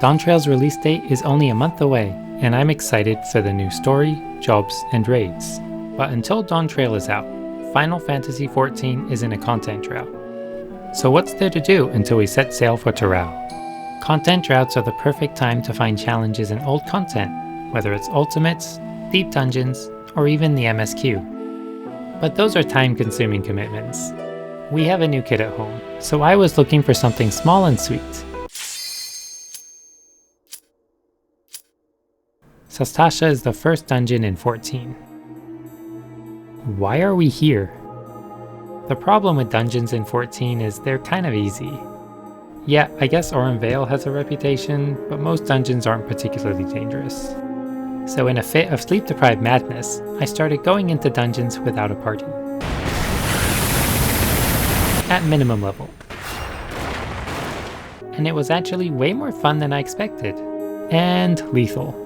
Dawntrail's release date is only a month away, and I'm excited for the new story, jobs, and raids. But until Dawntrail is out, Final Fantasy XIV is in a content drought. So what's there to do until we set sail for Terral? Content droughts are the perfect time to find challenges in old content, whether it's ultimates, deep dungeons, or even the MSQ. But those are time-consuming commitments. We have a new kid at home, so I was looking for something small and sweet. Sastasha is the first dungeon in 14. Why are we here? The problem with dungeons in 14 is they're kind of easy. Yeah, I guess Aurum Vale has a reputation, but most dungeons aren't particularly dangerous. So in a fit of sleep-deprived madness, I started going into dungeons without a party. At minimum level. And it was actually way more fun than I expected. And lethal.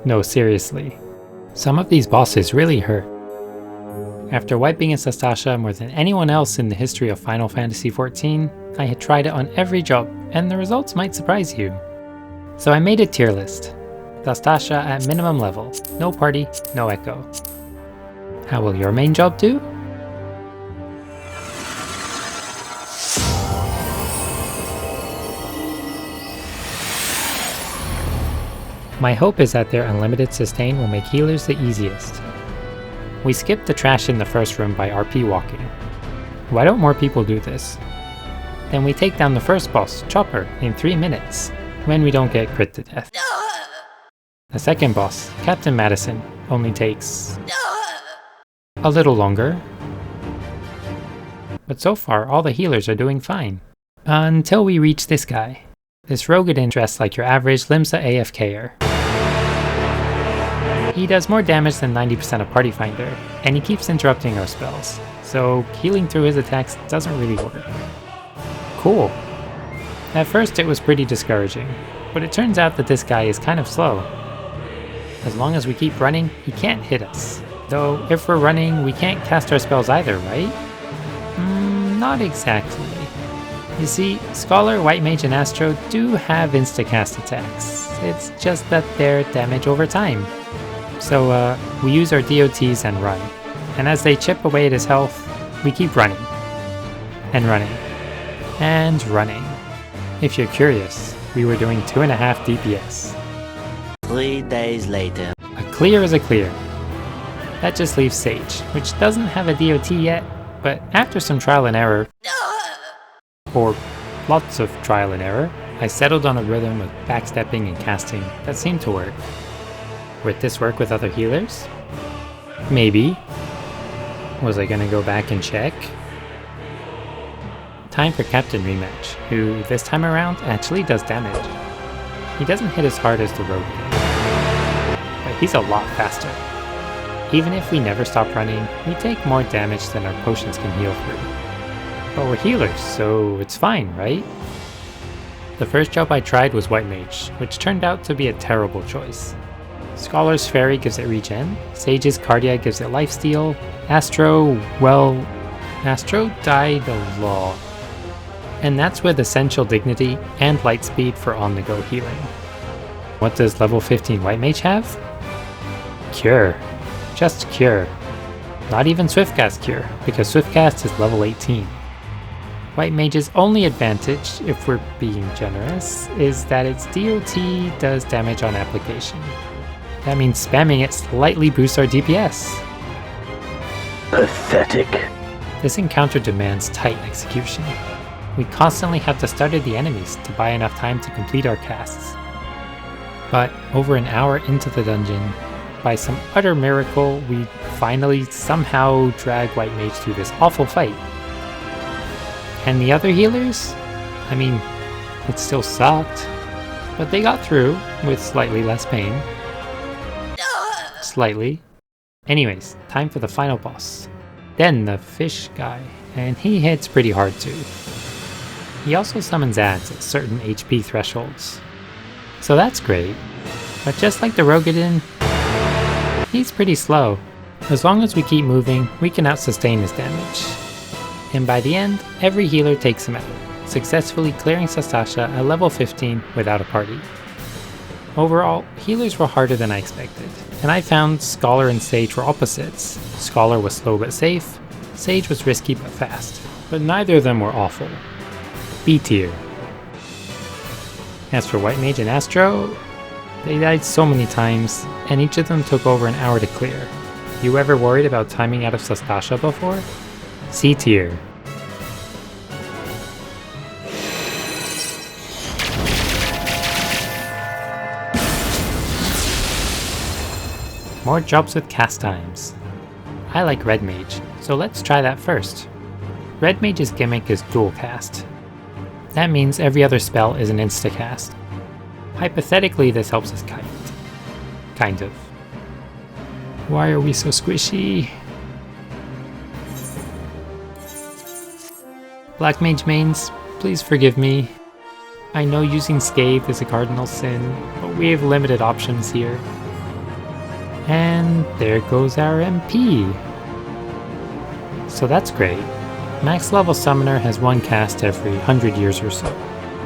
No, seriously. Some of these bosses really hurt. After wiping in Sastasha more than anyone else in the history of Final Fantasy XIV, I had tried it on every job, and the results might surprise you. So I made a tier list. Sastasha at minimum level, no party, no echo. How will your main job do? My hope is that their unlimited sustain will make healers the easiest. We skipped the trash in the first room by RP walking. Why don't more people do this? Then we take down the first boss, Chopper, in 3 minutes, when we don't get crit to death. The second boss, Captain Madison, only takes a little longer. But so far, all the healers are doing fine. Until we reach this guy. This Rogadin dressed like your average Limsa AFKer. He does more damage than 90% of Party Finder, and he keeps interrupting our spells, so healing through his attacks doesn't really work. Cool. At first it was pretty discouraging, but it turns out that this guy is kind of slow. As long as we keep running, he can't hit us. Though if we're running, we can't cast our spells either, right? Not exactly. You see, Scholar, White Mage, and Astro do have insta-cast attacks. It's just that they're damage over time. So we use our DOTs and run. And as they chip away at his health, we keep running. And running. And running. If you're curious, we were doing 2.5 DPS. 3 days later. A clear is a clear. That just leaves Sage, which doesn't have a DOT yet, but after some trial and error, or lots of trial and error, I settled on a rhythm of backstepping and casting that seemed to work. Would this work with other healers? Maybe. Was I gonna go back and check? Time for Captain Rematch, who this time around actually does damage. He doesn't hit as hard as the Rogue, but he's a lot faster. Even if we never stop running, we take more damage than our potions can heal through. But we're healers, so it's fine, right? The first job I tried was White Mage, which turned out to be a terrible choice. Scholar's Fairy gives it regen, Sage's Cardia gives it lifesteal, Astro died a lot. And that's with Essential Dignity and Lightspeed for on-the-go healing. What does level 15 White Mage have? Cure. Just Cure. Not even Swiftcast Cure, because Swiftcast is level 18. White Mage's only advantage, if we're being generous, is that its DOT does damage on application. That means spamming it slightly boosts our DPS. Pathetic. This encounter demands tight execution. We constantly have to stutter the enemies to buy enough time to complete our casts. But over an hour into the dungeon, by some utter miracle, we finally somehow drag White Mage through this awful fight. And the other healers? I mean, it still sucked, but they got through with slightly less pain. Slightly. Anyways, time for the final boss. Then the fish guy, and he hits pretty hard too. He also summons ads at certain HP thresholds. So that's great, but just like the Rogadin, he's pretty slow. As long as we keep moving, we can out-sustain his damage. And by the end, every healer takes him out. successfully clearing Sastasha at level 15 without a party. Overall, healers were harder than I expected, and I found Scholar and Sage were opposites. Scholar was slow but safe, Sage was risky but fast, but neither of them were awful. B tier. As for White Mage and Astro, they died so many times, and each of them took over an hour to clear. You ever worried about timing out of Sastasha before? C tier. More jobs with cast times. I like Red Mage, so let's try that first. Red Mage's gimmick is dual cast. That means every other spell is an insta-cast. Hypothetically, this helps us kite. Kind of. Why are we so squishy? Black Mage mains, please forgive me. I know using Scathe is a cardinal sin, but we have limited options here. And there goes our MP. So that's great. Max level summoner has one cast every 100 years or so.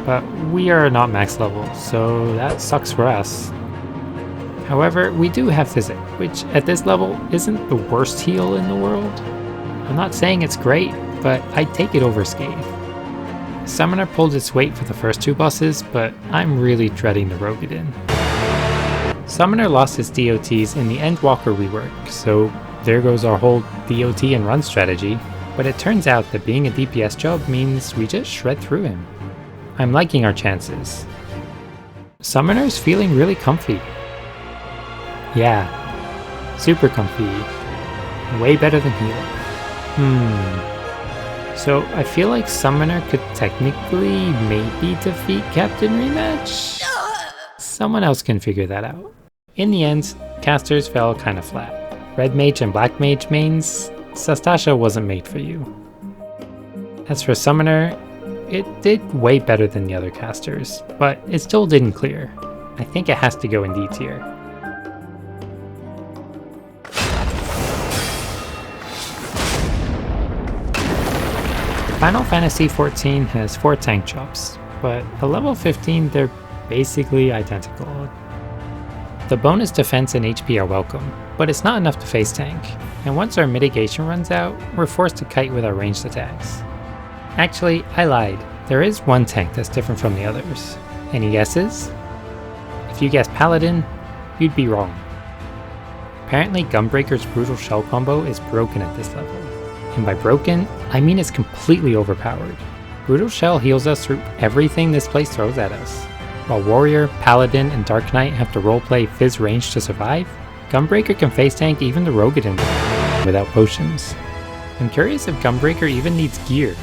But we are not max level, so that sucks for us. However, we do have Physic, which at this level isn't the worst heal in the world. I'm not saying it's great, but I'd take it over Scathe. Summoner pulled its weight for the first two bosses, but I'm really dreading the Rogadin. Summoner lost its DOTs in the Endwalker rework, so there goes our whole DOT and run strategy, but it turns out that being a DPS job means we just shred through him. I'm liking our chances. Summoner's feeling really comfy. Yeah, super comfy. Way better than healer. So I feel like Summoner could technically maybe defeat Captain Rematch? Someone else can figure that out. In the end, casters fell kinda flat. Red Mage and Black Mage mains, Sastasha wasn't made for you. As for Summoner, it did way better than the other casters, but it still didn't clear. I think it has to go in D tier. Final Fantasy XIV has 4 tank jobs, but at level 15 they're basically identical. The bonus defense and HP are welcome, but it's not enough to face tank, and once our mitigation runs out, we're forced to kite with our ranged attacks. Actually, I lied. There is one tank that's different from the others. Any guesses? If you guessed Paladin, you'd be wrong. Apparently Gunbreaker's Brutal Shell combo is broken at this level. And by broken, I mean it's completely overpowered. Brutal Shell heals us through everything this place throws at us. While Warrior, Paladin, and Dark Knight have to roleplay Phys Ranged to survive, Gunbreaker can face tank even the Rogadin without potions. I'm curious if Gunbreaker even needs gear.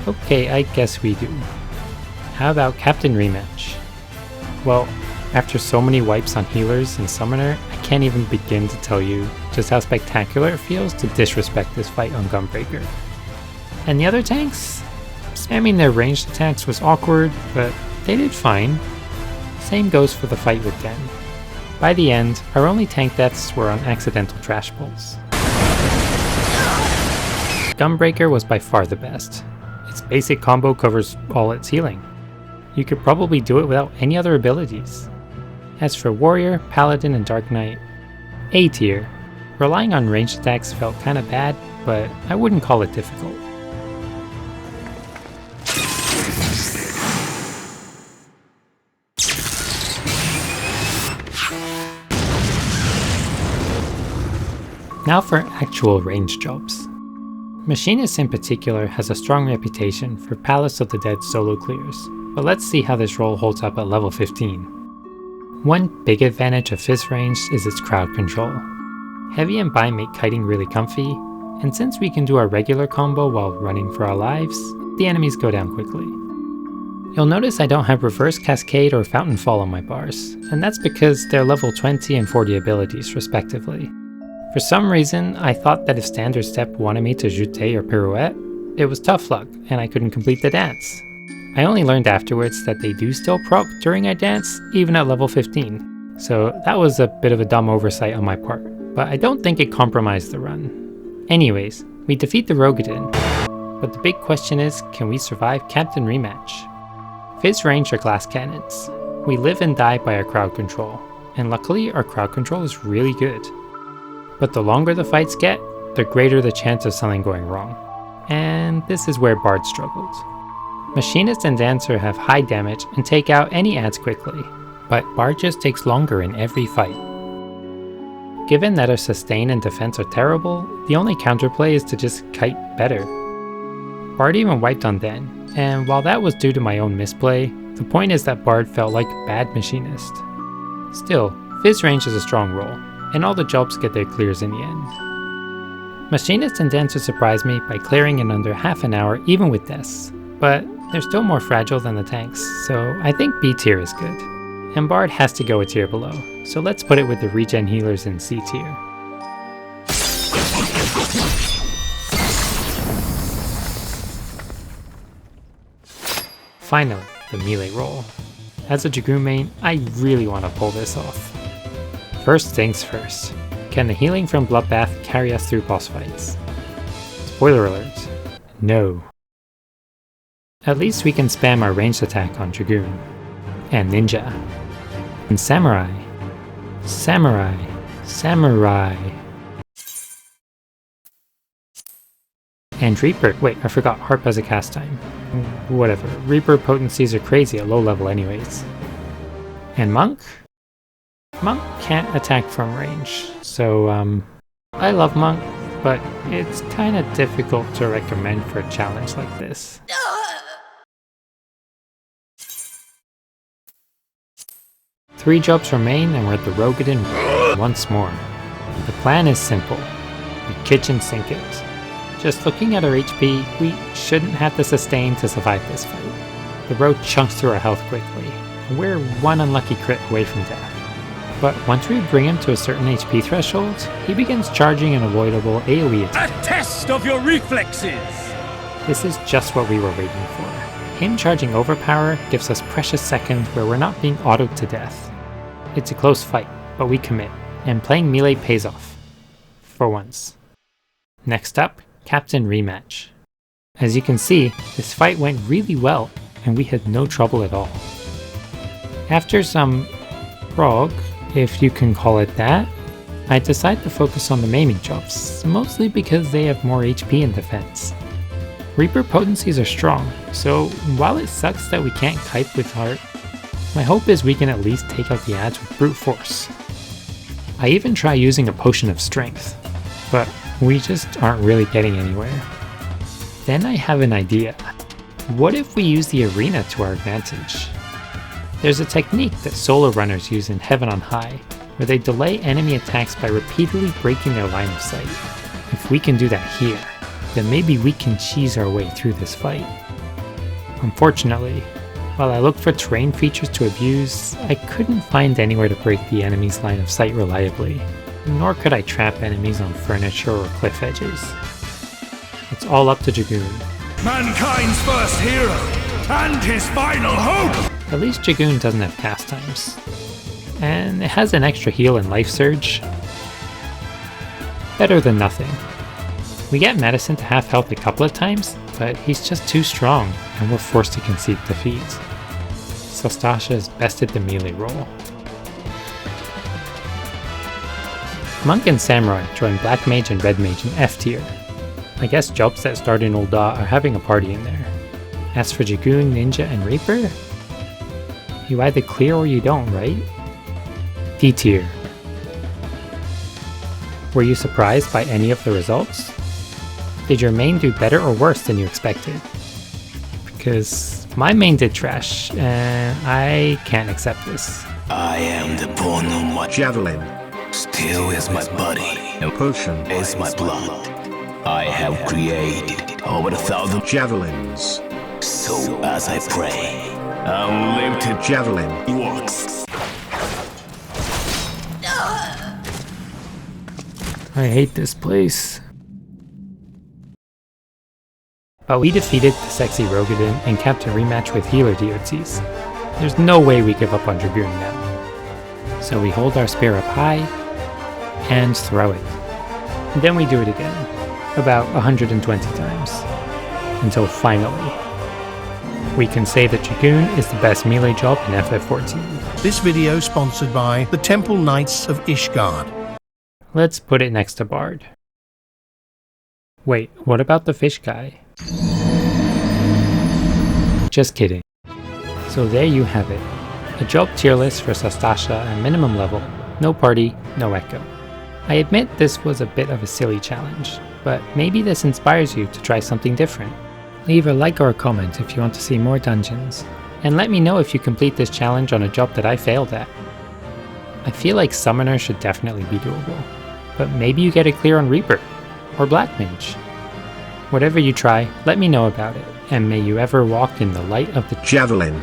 Okay, I guess we do. How about Captain Rematch? Well, after so many wipes on healers and Summoner, I can't even begin to tell you just how spectacular it feels to disrespect this fight on Gunbreaker. And the other tanks? Spamming their ranged attacks was awkward, but they did fine. Same goes for the fight with Den. By the end, our only tank deaths were on accidental trash pulls. Gunbreaker was by far the best. Its basic combo covers all its healing. You could probably do it without any other abilities. As for Warrior, Paladin, and Dark Knight, A tier. Relying on ranged attacks felt kinda bad, but I wouldn't call it difficult. Now for actual range jobs. Machinist in particular has a strong reputation for Palace of the Dead solo clears, but let's see how this role holds up at level 15. One big advantage of Phys Ranged is its crowd control. Heavy and Bi make kiting really comfy, and since we can do our regular combo while running for our lives, the enemies go down quickly. You'll notice I don't have Reverse Cascade or Fountain Fall on my bars, and that's because they're level 20 and 40 abilities respectively. For some reason, I thought that if Standard Step wanted me to jeter or pirouette, it was tough luck and I couldn't complete the dance. I only learned afterwards that they do still proc during a dance, even at level 15, so that was a bit of a dumb oversight on my part, but I don't think it compromised the run. Anyways, we defeat the Rogadin, but the big question is, can we survive Captain Rematch? Phys Ranged are glass cannons. We live and die by our crowd control, and luckily our crowd control is really good. But the longer the fights get, the greater the chance of something going wrong. And this is where Bard struggled. Machinist and Dancer have high damage and take out any adds quickly, but Bard just takes longer in every fight. Given that our sustain and defense are terrible, the only counterplay is to just kite better. Bard even wiped on Den, and while that was due to my own misplay, the point is that Bard felt like bad Machinist. Still, Phys Ranged is a strong role, and all the jobs get their clears in the end. Machinist and Dancer surprised me by clearing in under half an hour even with deaths, but they're still more fragile than the tanks, so I think B tier is good. And Bard has to go a tier below, so let's put it with the regen healers in C tier. Finally, the melee role. As a Dragoon main, I really want to pull this off. First things first, can the healing from Bloodbath carry us through boss fights? Spoiler alert, no. At least we can spam our ranged attack on Dragoon, and Ninja, and Samurai, Samurai, Samurai, and Reaper. Wait, I forgot, Harp has a cast time. Whatever, Reaper potencies are crazy at low level anyways. And Monk? Monk can't attack from range, so I love Monk, but it's kinda difficult to recommend for a challenge like this. 3 jobs remain and we're at the Rogadin once more. The plan is simple, we kitchen sink it. Just looking at our HP, we shouldn't have the sustain to survive this fight. The road chunks through our health quickly, and we're one unlucky crit away from death. But once we bring him to a certain HP threshold, he begins charging an avoidable AoE attack. A test of your reflexes! This is just what we were waiting for. Him charging overpower gives us precious seconds where we're not being autoed to death. It's a close fight, but we commit, and playing melee pays off. For once. Next up, Captain Rematch. As you can see, this fight went really well, and we had no trouble at all. After some prog, if you can call it that, I decided to focus on the maiming jobs, mostly because they have more HP and defense. Reaper potencies are strong, so while it sucks that we can't kite with Heart, my hope is we can at least take out the adds with brute force. I even try using a potion of strength, but we just aren't really getting anywhere. Then I have an idea. What if we use the arena to our advantage? There's a technique that solo runners use in Heaven on High, where they delay enemy attacks by repeatedly breaking their line of sight. If we can do that here, then maybe we can cheese our way through this fight. Unfortunately, while I looked for terrain features to abuse, I couldn't find anywhere to break the enemy's line of sight reliably, nor could I trap enemies on furniture or cliff edges. It's all up to Dragoon. Mankind's first hero, and his final hope! At least Dragoon doesn't have cast times. And it has an extra heal and life surge. Better than nothing. We get Medicine to half health a couple of times, but he's just too strong, and we're forced to concede defeat. Sastasha is bested the melee role. Monk and Samurai join Black Mage and Red Mage in F tier. I guess jobs that start in Ul'dah are having a party in there. As for Dragoon, Ninja, and Reaper, you either clear or you don't, right? D tier. Were you surprised by any of the results? Did your main do better or worse than you expected? Because my main did trash, and I can't accept this. I am the born of my Javelin. Steel is my body, and Potion. is my blood. I have created over 1,000 Javelins. so as I pray. Unlimited Javelin. works. I hate this place. But we defeated the sexy Rogadin and Captain Rematch with healer DOTs. There's no way we give up on Dragoon now. So we hold our spear up high and throw it. And then we do it again. about 120 times. Until finally, we can say that Dragoon is the best melee job in FF14. This video sponsored by the Temple Knights of Ishgard. Let's put it next to Bard. Wait, what about the fish guy? Just kidding. So there you have it. A job tier list for Sastasha at minimum level, no party, no echo. I admit this was a bit of a silly challenge, but maybe this inspires you to try something different. Leave a like or a comment if you want to see more dungeons, and let me know if you complete this challenge on a job that I failed at. I feel like Summoner should definitely be doable, but maybe you get it clear on Reaper, or Black Mage. Whatever you try, let me know about it, and may you ever walk in the light of the Javelin.